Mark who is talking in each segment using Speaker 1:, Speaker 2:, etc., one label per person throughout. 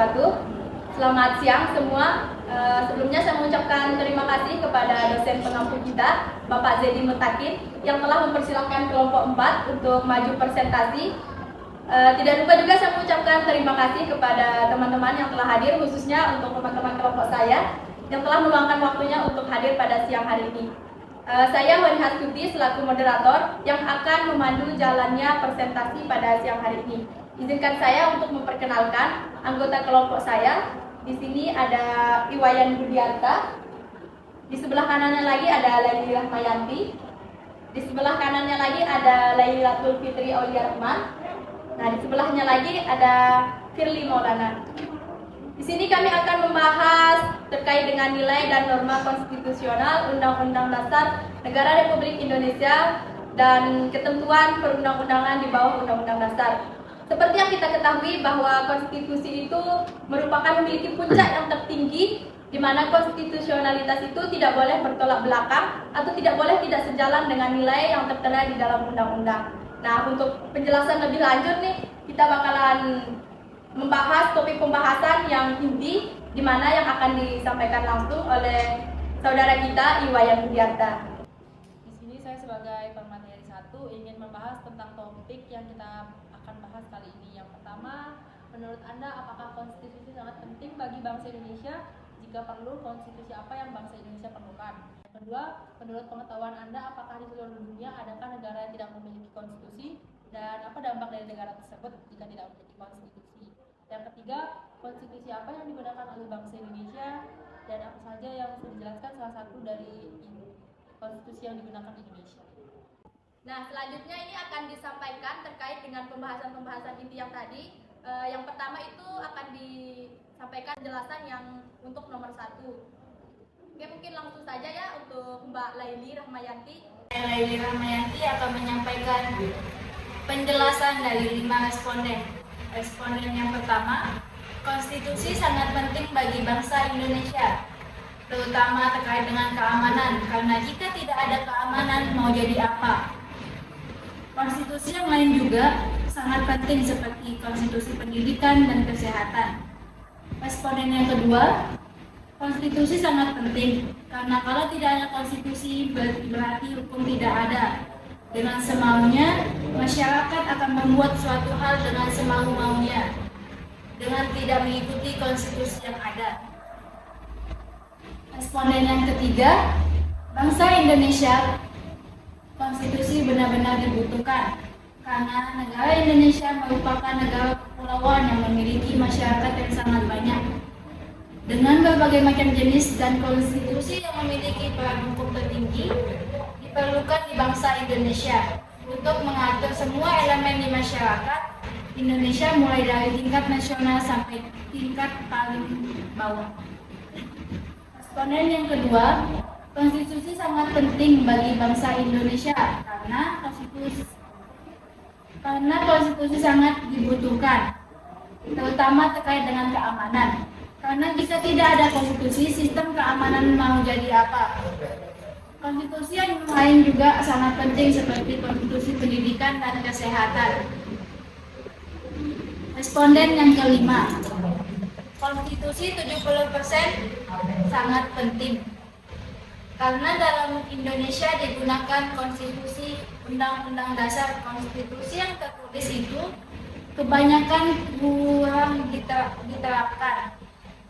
Speaker 1: wabarakatuh. Selamat siang semua. Sebelumnya saya mengucapkan terima kasih kepada dosen pengampu kita, Bapak Zedi Mutakin, yang telah mempersilahkan kelompok 4 untuk maju presentasi. Tidak lupa juga saya mengucapkan terima kasih kepada teman-teman yang telah hadir, khususnya untuk teman-teman kelompok saya yang telah meluangkan waktunya untuk hadir pada siang hari ini. Saya Wani Hastuti selaku moderator yang akan memandu jalannya presentasi pada siang hari ini. Izinkan saya untuk memperkenalkan anggota kelompok saya. Di sini ada Iwayan Budiarta. Di sebelah kanannya lagi ada Laili Rahmayanti. Di sebelah kanannya lagi ada Lailatul Fitri Aulia Rahman. Nah, di sebelahnya lagi ada Firly Maulana. Di sini kami akan membahas terkait dengan nilai dan norma konstitusional Undang-Undang Dasar Negara Republik Indonesia dan ketentuan perundang-undangan di bawah Undang-Undang Dasar. Seperti yang kita ketahui bahwa konstitusi itu merupakan memiliki puncak yang tertinggi, di mana konstitusionalitas itu tidak boleh bertolak belakang atau tidak boleh tidak sejalan dengan nilai yang tertera di dalam undang-undang. Nah, untuk penjelasan lebih lanjut nih, kita bakalan membahas topik pembahasan yang inti, di mana yang akan disampaikan langsung oleh saudara kita Iwayan Budiarta.
Speaker 2: Di sini saya sebagai pemateri 1 ingin membahas tentang topik yang kita akan bahas kali ini. Yang pertama, menurut Anda apakah konstitusi sangat penting bagi bangsa Indonesia? Jika perlu, konstitusi apa yang bangsa Indonesia perlukan? Yang kedua, menurut pengetahuan Anda apakah di seluruh dunia adakah negara yang tidak memiliki konstitusi? Dan apa dampak dari negara tersebut jika tidak memiliki konstitusi? Yang ketiga, konstitusi apa yang digunakan oleh bangsa Indonesia dan apa saja yang bisa dijelaskan salah satu dari konstitusi yang digunakan Indonesia.
Speaker 1: Nah, selanjutnya ini akan disampaikan terkait dengan pembahasan-pembahasan inti yang tadi. Yang pertama itu akan disampaikan penjelasan yang untuk nomor 1. Oke, mungkin langsung saja ya untuk Mbak Laili Rahmayanti.
Speaker 3: Laili Rahmayanti akan menyampaikan penjelasan dari 5 responden. Responden yang pertama, konstitusi sangat penting bagi bangsa Indonesia, terutama terkait dengan keamanan, karena jika tidak ada keamanan mau jadi apa? Konstitusi yang lain juga sangat penting seperti konstitusi pendidikan dan kesehatan. Responden yang kedua, konstitusi sangat penting karena kalau tidak ada konstitusi berarti hukum tidak ada. Dengan semaunya, masyarakat akan membuat suatu hal dengan semau-maunya, dengan tidak mengikuti konstitusi yang ada. Responden yang ketiga, bangsa Indonesia, konstitusi benar-benar dibutuhkan karena negara Indonesia merupakan negara kepulauan yang memiliki masyarakat yang sangat banyak. Dengan berbagai macam jenis dan konstitusi yang memiliki peran hukum tertinggi, diperlukan di bangsa Indonesia untuk mengatur semua elemen di masyarakat Indonesia mulai dari tingkat nasional sampai tingkat paling bawah. Responden yang kedua, konstitusi sangat penting bagi bangsa Indonesia karena konstitusi sangat dibutuhkan, terutama terkait dengan keamanan. Karena jika tidak ada konstitusi, sistem keamanan mau jadi apa? Konstitusi yang lain juga sangat penting seperti konstitusi pendidikan dan kesehatan. Responden yang kelima, konstitusi 70% sangat penting. Karena dalam Indonesia digunakan konstitusi Undang-Undang Dasar. Konstitusi yang tertulis itu kebanyakan kurang diterapkan.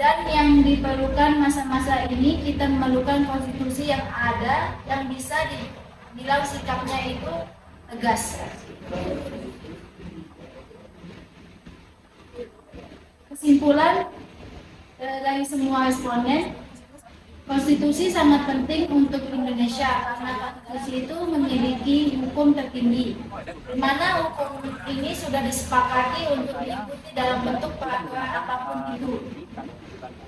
Speaker 3: Dan yang diperlukan masa-masa ini kita memerlukan konstitusi yang ada, yang bisa dibilang sikapnya itu tegas. Kesimpulan dari semua responden, konstitusi sangat penting untuk Indonesia karena konstitusi itu memiliki hukum tertinggi, di mana hukum ini sudah disepakati untuk diikuti dalam bentuk peraturan apapun itu.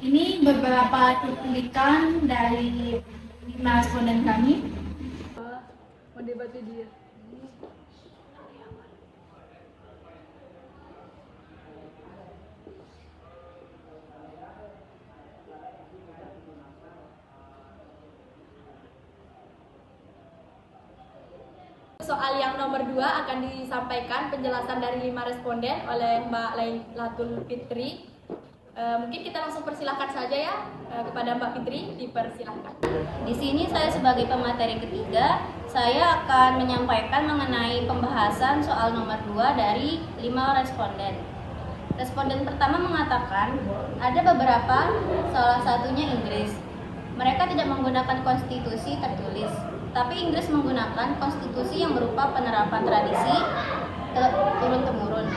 Speaker 3: Ini beberapa cuplikan dari 5 responden kami.
Speaker 2: Mendebati dia.
Speaker 1: Soal yang nomor 2 akan disampaikan penjelasan dari 5 responden oleh Mbak Lailatul Fitri. Mungkin kita langsung persilahkan saja ya kepada Mbak Fitri, dipersilahkan.
Speaker 4: Di sini saya sebagai pemateri ketiga, saya akan menyampaikan mengenai pembahasan soal nomor 2 dari 5 responden. Responden pertama mengatakan ada beberapa, salah satunya Inggris. Mereka tidak menggunakan konstitusi tertulis, tapi Inggris menggunakan konstitusi yang berupa penerapan tradisi turun-temurun.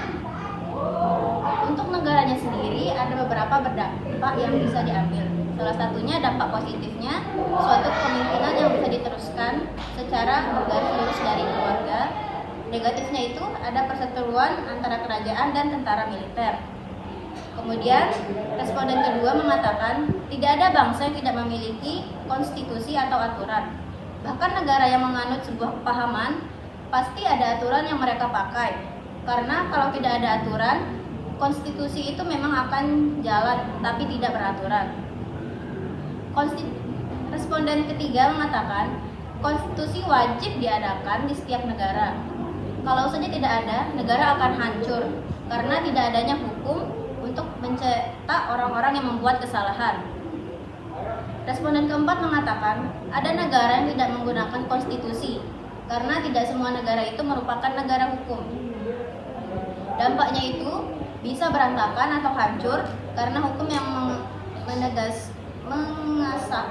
Speaker 4: Untuk negaranya sendiri ada beberapa berdampak yang bisa diambil. Salah satunya dampak positifnya, suatu kepemimpinan yang bisa diteruskan secara garis lurus dari keluarga. Negatifnya itu ada perseteruan antara kerajaan dan tentara militer. Kemudian responden kedua mengatakan tidak ada bangsa yang tidak memiliki konstitusi atau aturan. Bahkan negara yang menganut sebuah kepahaman pasti ada aturan yang mereka pakai. Karena kalau tidak ada aturan, konstitusi itu memang akan jalan tapi tidak beraturan. Responden ketiga mengatakan konstitusi wajib diadakan di setiap negara. Kalau saja tidak ada, negara akan hancur karena tidak adanya hukum untuk mencetak orang-orang yang membuat kesalahan. Responden keempat mengatakan ada negara yang tidak menggunakan konstitusi karena tidak semua negara itu merupakan negara hukum. Dampaknya itu bisa berantakan atau hancur karena hukum yang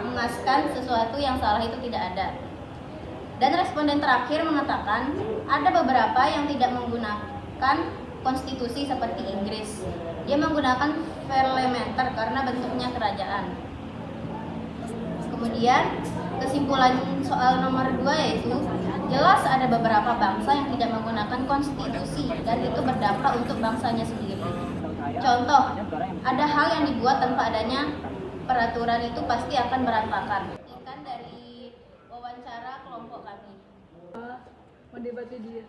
Speaker 4: mengasahkan sesuatu yang salah itu tidak ada. Dan responden terakhir mengatakan ada beberapa yang tidak menggunakan konstitusi seperti Inggris. Dia menggunakan parlementer karena bentuknya kerajaan. Kemudian kesimpulan soal nomor 2 yaitu jelas ada beberapa bangsa yang tidak menggunakan konstitusi dan itu berdampak untuk bangsanya sendiri. Contoh, ada hal yang dibuat tanpa adanya peraturan itu pasti akan berantakan. Ikan dari wawancara kelompok kami.
Speaker 2: Mendebati dia.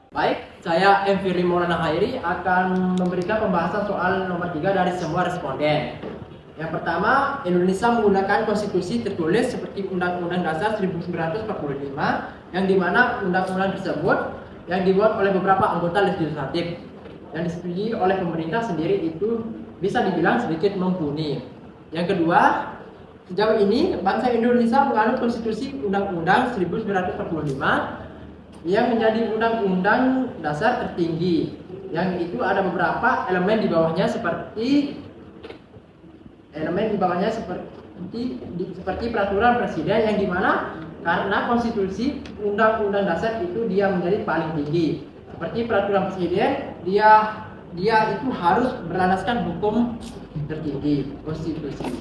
Speaker 5: Baik, saya M. Firly Maulana Khairi akan memberikan pembahasan soal nomor 3 dari semua responden. Yang pertama, Indonesia menggunakan konstitusi tertulis seperti Undang-Undang Dasar 1945, yang dimana undang-undang tersebut yang dibuat oleh beberapa anggota legislatif yang disetujui oleh pemerintah sendiri itu bisa dibilang sedikit mumpuni. Yang kedua, sejauh ini bangsa Indonesia menganut konstitusi Undang-Undang 1945 yang menjadi undang-undang dasar tertinggi, yang itu ada beberapa elemen di bawahnya seperti peraturan presiden, yang dimana karena konstitusi undang-undang dasar itu dia menjadi paling tinggi. Seperti peraturan presiden, dia itu harus berlandaskan hukum tertinggi, konstitusi.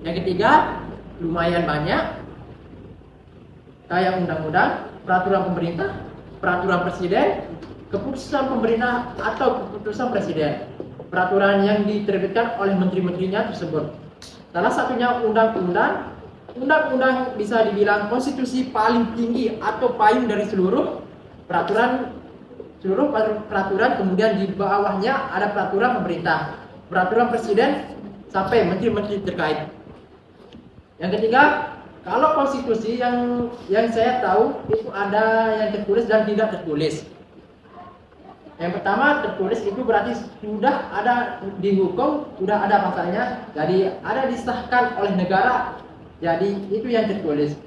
Speaker 5: Yang ketiga, lumayan banyak kayak undang-undang, peraturan pemerintah, peraturan presiden, keputusan pemerintah atau keputusan presiden, peraturan yang diterbitkan oleh menteri-menterinya tersebut. Salah satunya undang-undang bisa dibilang konstitusi paling tinggi atau payung dari seluruh peraturan, kemudian di bawahnya ada peraturan pemerintah, peraturan presiden sampai menteri-menteri terkait. Yang ketiga, kalau konstitusi yang saya tahu itu ada yang tertulis dan tidak tertulis. Yang pertama, tertulis itu berarti sudah ada di hukum, sudah ada pasalnya, jadi ada disahkan oleh negara, jadi itu yang tertulis.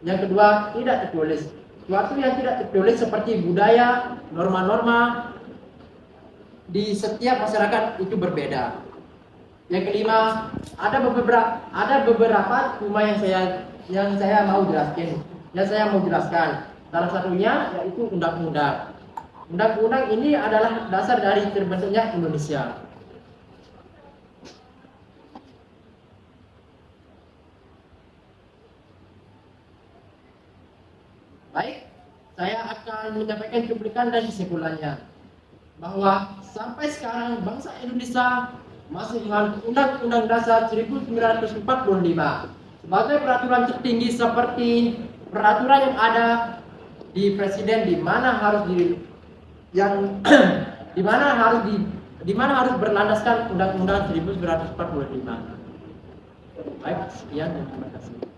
Speaker 5: Yang kedua, tidak tertulis. Suatu yang tidak tertulis seperti budaya, norma-norma di setiap masyarakat itu berbeda. Yang kelima, ada beberapa cuma yang saya mau jelaskan. Salah satunya yaitu undang-undang. Undang-undang ini adalah dasar dari terbentuknya Indonesia. Baik, saya akan menyampaikan cuplikan dan kesimpulannya bahwa sampai sekarang bangsa Indonesia masih menganut Undang-Undang Dasar 1945 sebagai peraturan tertinggi, seperti peraturan yang ada di presiden di mana harus di mana harus berlandaskan Undang-Undang 1945. Baik, sekian dan terima kasih.